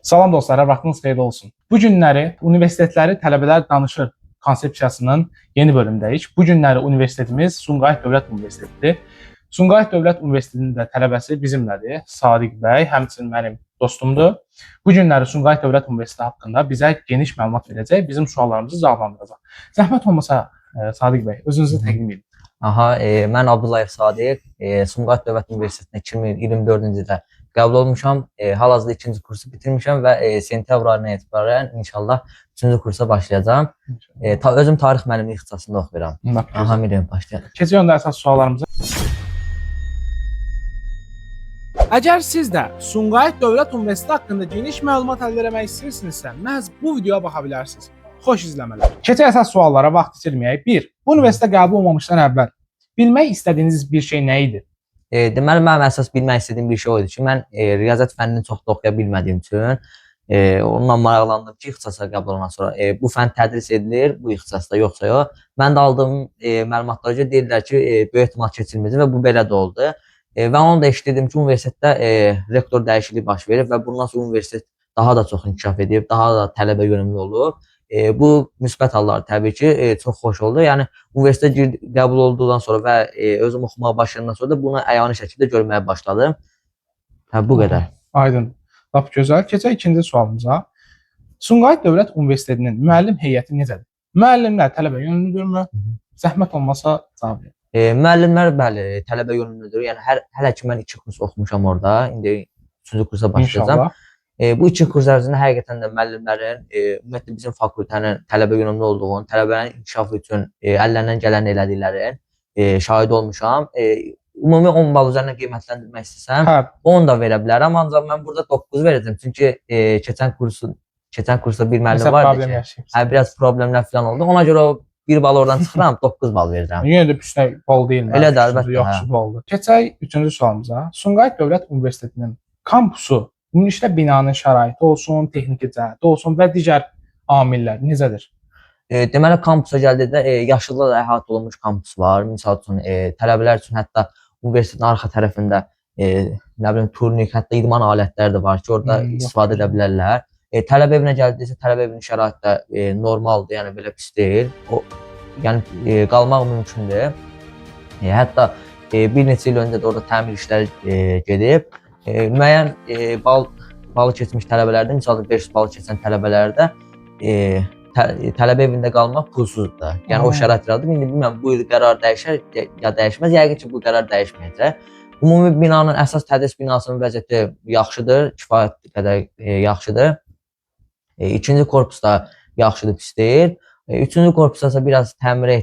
Salam dostlar, vaxtınız xeyirli olsun. Bu günləri universitetləri tələbələr danışır konsepsiyasının yeni bölümdəyik. Bu günləri universitetimiz Sumqayıt Dövlət Universitetidir. Sumqayıt Dövlət Universitetinin də tələbəsi bizimlədir, Sadiq bəy, həmçinin mənim dostumdur. Bu günləri Sumqayıt Dövlət Universiteti haqqında bizə geniş məlumat verəcək, bizim suallarımızı cavablandıracaq. Zəhmət olmasa Sadiq bəy, özünüzü təqdim edin. Mən Abdullayev Sadiq, Sumqayıt Dövlət Universitetinə 2024-cü ildə qəbul olmuşam. Hal-hazırda 2-ci kursu bitirmişəm və sentyabr ayından etibarən inşallah 3-cü kursa başlayacağam. Özüm tarix müəllimliyi ixtisasında oxuyuram. Mirin başlayalım. Keçək onda əsas suallarımıza. Əgər siz də Sumqayıt Dövlət Universiteti haqqında geniş məlumat əldə etmək istəyirsinizsə, məhz bu videoya baxa bilərsiniz. Xoş izləmələr. Keçək əsas suallara, vaxt itirməyək. 1. Bu universitetə qəbul olmamışdan əvvəl bilmək istədiyiniz bir şey nə idi? Deməli, mənim əsas bilmək istədiyim bir şey o idi ki, mən riyaziyyat fənnini çox da oxuya bilmədiyim üçün onunla maraqlandım ki, ixtisasa qəbul olandan sonra bu fənn tədris edilir, bu ixtisasda yoxsa yox. Mən də aldığım məlumatlara görə deyirlər ki, böyük ehtimal keçilməyəcək və bu belə də oldu. Və onu da eşitdim ki, universitetdə rektor dəyişikliyi baş verib və bundan sonra universitet daha da çox inkişaf edib, daha da tələbə yönümlü olub. Bu müsbət hallar təbii ki, çox xoş oldu. Yəni universitetə qəbul olduqdan sonra və özüm oxumağa başlayandan sonra da bunu əyani şəkildə görməyə başladım. Bu qədər. Aydın. Lap gözəl. Keçək ikinci sualımıza. Sumqayıt Dövlət Universitetinin müəllim heyəti necədir? Müəllimlər tələbə yönümlüdürmü? Zəhmət olmasa cavab verin. Müəllimlər bəli, tələbə yönümlüdür. Yəni hələ ki mən 2 kurs oxumuşam orada. İndi 3-cü kursa başlayacağam. Bu 2 kurs ərzində həqiqətən də müəllimlərin, ümumiyyətlə bizim fakültənin tələbə yönümlü olduğunu, tələbələrin inkişafı üçün əllərindən gələni elədiklərin şahid olmuşam. Ümumi 10 bal üzərindən qiymətləndirmək istəsəm, 10 da verə bilərəm, ancaq mən burada 9 verəcəm. Çünki keçən kursda bir müəllim vardı ki, biraz problemlər falan oldu. Ona görə o 1 bal oradan çıxıram, 9 bal verirəm. Yenə də püsnə bal deyil. Elə də əlbəttə. Yaxşı baldır. Keçək 3-cü sualımıza. Sumqayıt Dövlət Universitetinin kampusu ümumilikdə binanın şəraiti olsun, texniki cəhəti olsun və digər amillər necədir? Deməli, kampusa gəldikdə yaşıllıqla əhatə olunmuş kampus var. Misal üçün, tələbələr üçün hətta universitetin arxa tərəfində nə bilim, turnik, hətta idman alətləri də var ki, orada istifadə edə bilərlər. Tələbə evinə gəldiksə, tələbə evinin şəraiti də normaldır, yəni belə pis deyil. Yəni qalmaq mümkündür. Hətta bir neçə il öncə də orada təmir işləri gedib. Müəyyən balı keçmiş tələbələrdə, misalda 500 balı keçən tələbələrdə tələbə evində qalmaq pulsuzdur. Yəni o şəraitlərdir. İndi bilmirəm, bu il qərar dəyişər ya dəyişməz. Yəqin ki, bu qərar dəyişməyəcək. Ümumi binanın əsas tədris binasının vəziyyəti yaxşıdır, kifayət qədər yaxşıdır. 2-ci korpus da yaxşıdır, pis deyil. 3-cü korpusda isə biraz təmirə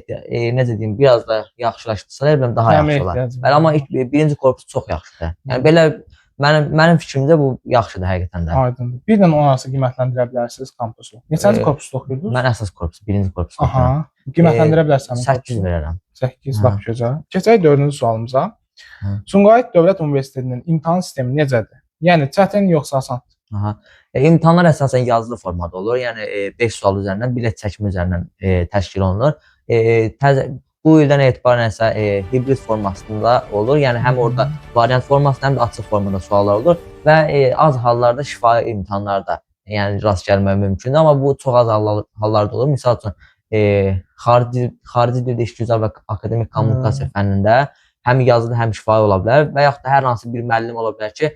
necə deyim, biraz da yaxşılaşdırsalar, daha yaxşı olar. Amma 1-ci korpus çox yaxşıdır. Yəni belə mənim fikrimdə bu yaxşıdır həqiqətən də. Aydındır. Bir də onun arası qiymətləndirə bilərsiniz kampusu. Neçənci korpusda oxuyurdunuz? Mən əsas korpus, 1-ci korpusda oxuyuram. Qiymətləndirə bilərsiniz. 8 verərəm. 8, bax gözəl. Keçək 4-cü sualımıza. Sumqayıt Dövlət Universitetinin imtahan sistemi necədir? Yəni çətin yoxsa asan? İmtahanlar əsasən yazılı formada olur. Yəni 5 sual üzərindən, bilet çəkimi üzərindən təşkil olunur. Bu ildən etibarən isə hibrid formasında olur. Yəni həm orada variant formasında, həm də açıq formada suallar olur və az hallarda şifahi imtahanlarda yəni rast gəlmək mümkündür. Amma bu çox az hallarda olur. Misal üçün xarici dildə işgüzar və akademik kommunikasiya fənnində həm yazılı, həm şifahi ola bilər və yaxud da hər hansı bir müəllim ola bilər ki,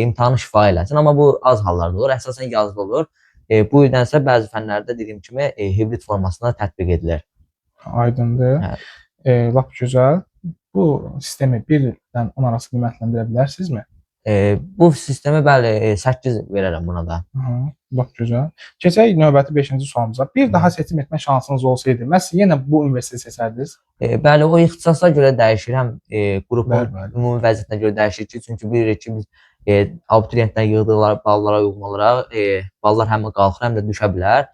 imtahanı şifahi eləsin. Amma bu az hallarda olur, əsasən yazılı olur. Bu ildən isə bəzi fənlərdə dediyim kimi hibrid formasında tətbiq edilir. Aydındır. Lap gözəl. Bu sistemi 1-dən 10 arası qiymətləndirə bilərsinizmi? Bu sistemi bəli 8 verərəm buna da. Lap gözəl. Keçək növbəti 5-ci sualımıza. Bir daha seçim etmə şansınız olsaydı, məhz yenə bu universiteti seçərdiniz? Bəli, o ixtisasa görə dəyişir. Həm qrupun ümumi vəziyyətinə görə dəyişir ki, çünki bilirik ki, biz abituriyentdən yığdıqları ballara uyğun olaraq ballar həm qalxır, həm də düşə bilər.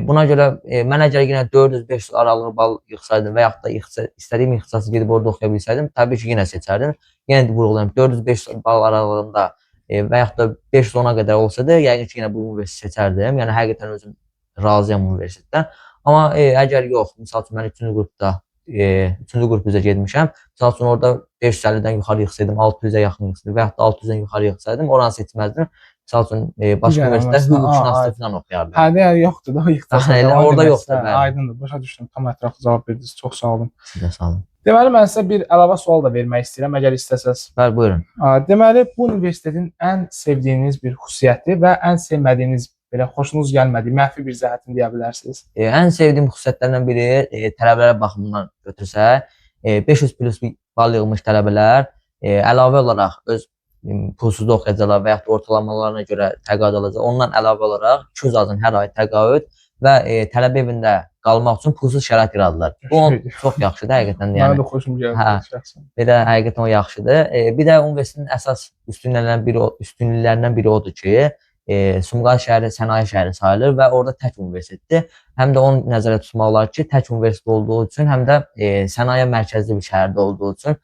Buna görə mən əgər yenə 400-500 aralığı bal yığsaydım və yaxud da istədiyim ixtisası gedib orada oxuya bilsəydim, təbii ki, yenə seçərdim. Yenə də vurğulayım, 400-500 bal aralığında və yaxud da 510-a qədər olsaydı, yəqin ki, yenə bu universiteti seçərdim. Yəni həqiqətən özüm razıyam universitetdən. Amma əgər yox, misal üçün mən 3-cü qrupda 3-cü qrup üzrə getmişəm. Misal üçün orada 550-dən yuxarı yığsaydım, 600-ə yaxın yığsaydım və yaxud da 600-dən yuxarı yığsaydım, oranı seçməzdim. Misal üçün başqa Digər universitetdə universitet, hüquqşünaslıq falan oxuyardı. Hə, deyər yoxdur da o ixtisas. Elə orada yoxdur, bəli. Aydındır. Başa düşdüm. Tam ətraflı cavab verdiniz. Çox sağ olun. Sizə sağ olun. Deməli mən sizə bir əlavə sual da vermək istəyirəm, əgər istəsəz. Bəli, buyurun. Deməli bu universitetin ən sevdiyiniz bir xüsusiyyəti və ən sevmədiyiniz, belə xoşunuz gəlmədiyi mənfi bir cəhətini deyə bilərsiniz? Ən sevdiyim xüsusiyyətlərdən biri tələbələr baxımından götürsək, 500 plus bal yığmış tələbələr əlavə olaraq öz pulsuz da oxuyacaqlar və yaxud da ortalamalarına görə təqaüd alacaq. Ondan əlavə olaraq 200 azın hər ay təqaüd və tələbə evində qalmaq üçün pulsuz şərait yaradırlar. Bu çox yaxşıdır həqiqətən də. Mənə də xoşum gəldi şəxsən. Belə həqiqətən o yaxşıdır. Bir də universitetin əsas üstünlüklərindən biri odur ki, Sumqayıt şəhəri sənaye şəhəri sayılır və orada tək universitetdir. Həm də onu nəzərdə tutmaq olar ki, tək universitet olduğu üçün, həm də sənaye mərkəzli bir şəhərdə olduğu üçün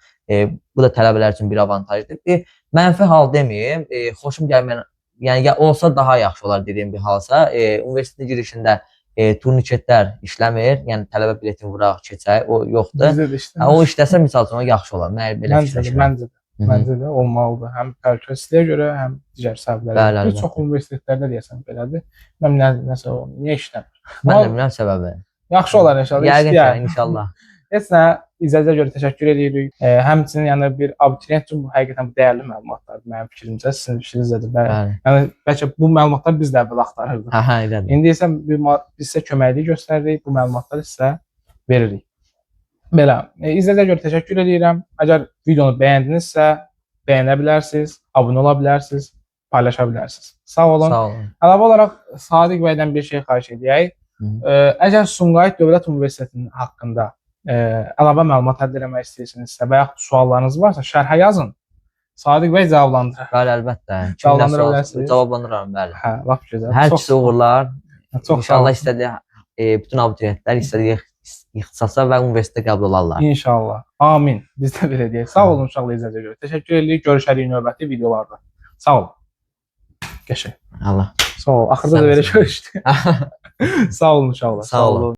bu da tələbələr üçün bir avantajdır. Mənfi hal deməyim, xoşum gəlməyən, yəni olsa daha yaxşı olar dediyim bir halsa, universitetin girişində turniketlər işləmir, yəni tələbə biletini vuraq, keçək, o yoxdur. Bizdə də işləmir. O işləsə misal üçün o yaxşı olar. Mən belə fikirləşirəm. Məncə də olmalıdır. Həm təhlükəsizliyə görə, həm digər səbəblərə. Bir çox universitetlərdə deyəsən belədir. Mən nəsə niyə işləmir? Mən də bilmirəm səbəbi. Yaxşı olar inşallah. Yəqin inşallah. Heç nə, izləyicilere görə təşəkkür edirik. Həmçinin yəni bir abituriyent üçün bu həqiqətən dəyərli məlumatlardır mənim fikrimcə, sizin fikrinizdədir. Yəni bəlkə bu məlumatları biz də əvvəl axtarırdıq. Hə, elədir. İndi isə biz sizə köməklik göstəririk, bu məlumatları sizə veririk. Belə, izlədiyinizə görə təşəkkür edirəm. Əgər videonu bəyəndinizsə, bəyənə bilərsiniz, abunə ola bilərsiniz, paylaşa bilərsiniz. Sağ olun. Sağ olun. Əlavə olaraq Sadiq bəydən bir şey xahiş edək. Əgər Sumqayıt Dövlət Universitetinin haqqında əlavə məlumat əldə etmək istəyirsinizsə və yaxud suallarınız varsa şərhə yazın. Sadiq bəy cavablandırır. Bəli, əlbəttə. Cavablandıra bilərsiniz. Cavablandıram, bəli. Hə, lap gözəl. Hər ikisi uğurlar. İnşallah istədiyi bütün abituriyentlər istədiyi ixtisasa və universitetə qəbul olarlar. İnşallah. Amin. Biz də belə deyək. Sağ olun uşaqlar izlədiyinizə görə. Təşəkkür edirik. Görüşərik növbəti videolarda. Sağ olun. Qəşəng. Allah. Sağ ol. Axırda da belə görüşdük. Sağ olun uşaqlar. Sağ olun.